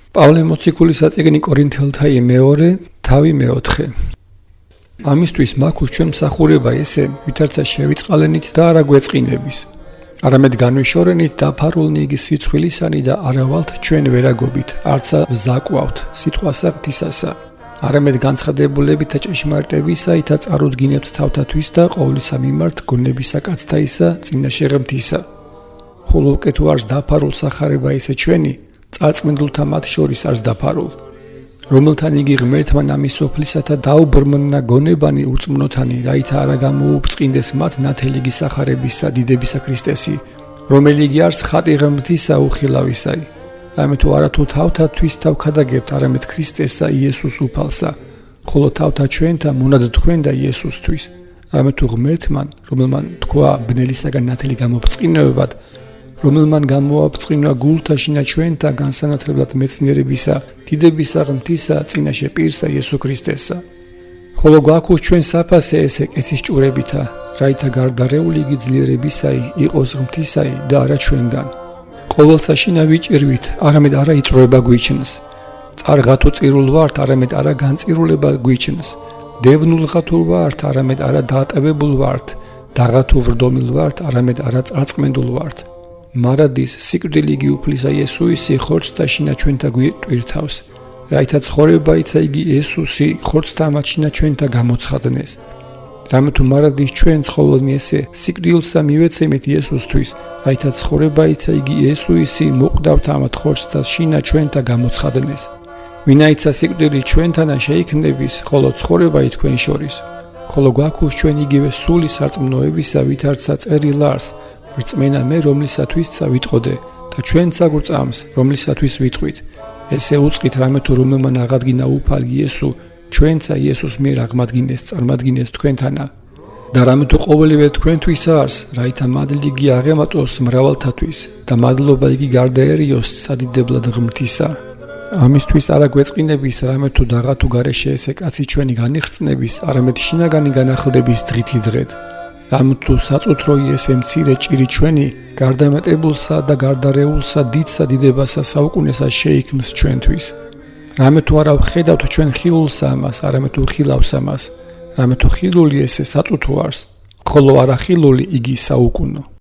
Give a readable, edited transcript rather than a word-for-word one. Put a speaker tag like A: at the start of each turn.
A: პავლე მოციქულის საწიგნი კორინთელთა მეორე, თავი მეოთხე. ამისთვის მაქვს ჩვენ მსახურება ესე, ვითარცა შევიწყალენით და არა გვეწყინების. არამედ განვიშორენით დაფარულნი იგი სიცხვილისანი და არავალთ ჩვენ ვერაგობით, არცა ვზაკვავთ სიტყვასა ღვთისასა. არამედ განცხადებულებით და ჭეშმარიტებისა, ითა წარუდგინებთ თავთათვის და ყოვლისა მიმართ გონებისა კაცთაისა წინაშე ღმრთისა. ხოლო უკეთ ვარს დაფარულ სახარება ისე ჩვენი, წარწმენდულთა მათ შორის არს დაფარულ. რომელთან იგი ღმერთმა ამის სოფლისათა დაუბრმნა გონებანი ურწმუნოთანი, რაითა არა გამოუბრწყინდეს მათ ნათელი გისახარებისა დიდებისა ქრისტესი, რომელი იგი არს ხატი ღმრთისა უხილავისაი. რამე თუ არათუ თავთათვის თავქადაგებთ, არამედ ქრისტესა იესოს უფალსა, ხოლო თავთა ჩვენთა მონად თქვენ და იესოსთვის. რამე თუ ღმერთმან, რომელმან თქვა ბნელისაგან ნათელი გამობრწყინებად, რომელმან გამოაბრწყინა გულთა შინა ჩვენთა განსანათლებლად მეცნიერებისა, დიდებისა ღმრთისა წინაშე პირსა იესო ქრისტესა. ხოლო გვაქვს ჩვენ საფასე ესე კეცის ჭურებითა, რაითა გარდარეული იგი ძლიერებისაი, იყოს ღმრთისაი და არა ჩვენგან. ყოველსა შინა ვიჭირვით, არამედ არა იწროება გვიჩნს. წარღათო წირულ ვართ, არამედ არა განწირულება გვიჩნს. დევნულღათო ვართ, არამედ არა დაატევებულ ვართ. დაღათო ვრდომილ ვართ, არამედ არა წარწმენდულ ვართ. მარადის სიკვდილი იგი უფლისა იესოისი ხორცთა შინა ჩვენთა გვიტვირთავს, რაითა ცხოვრება იცა იგი იესოსი ხორცთა მათ შინა ჩვენთა გამოცხადნეს. რამე თუ მარადის ჩვენ ცხოველნი ესე სიკვდილსა მივეცემით იესოსთვის, რაითა ცხოვრება იცა იგი იესოისი მოკვდავთ ამათ ხორცთა შინა ჩვენთა გამოცხადნეს. ვინაიცა სიკვდილი ჩვენთანა შეიქმნების, ხოლო ცხოვრება თქვენ შორის, ხოლო გვაქვს ჩვენ იგივე სული სარწმუნოებისა, ვითარცა წერილ არს, რწმენა მე რომლისათვისცა ვიტყოდე და ჩვენცა გვწამს რომლისათვის ვიტყვით. ესე უწყით რამე თუ რომელმან აღადგინა უფალი იესო, ჩვენცა იესოს მიერ აღმადგინეს, წარმადგინეს თქვენთანა. და რამე თუ ყოველივე თქვენთვის არს, რაითა მადლი იგი აღემატოს მრავალთათვის და მადლობა იგი გარდაერიოს სადიდებლად ღმრთისა. ამისთვის არა გვეწყინების, რამე თუ დაღათუ გარეშე ესე კაცი ჩვენი განიხრწნების, არამედ შინაგანი განახლდების დღითი დღედ. რამე თუ საწუთრო ესე მცირე ჭირი ჩვენი გარდამეტებულსა და გარდარეულსა დიდსა დიდებასა საუკუნესა შეიქმს ჩვენთვის. რამე თუ არა ვხედავთ ჩვენ ხილულსა ამას, არამედ თუ ხილავს ამას. რამე თუ ხილული ესე საწუთო არს, ხოლო არა ხილული იგი საუკუნო.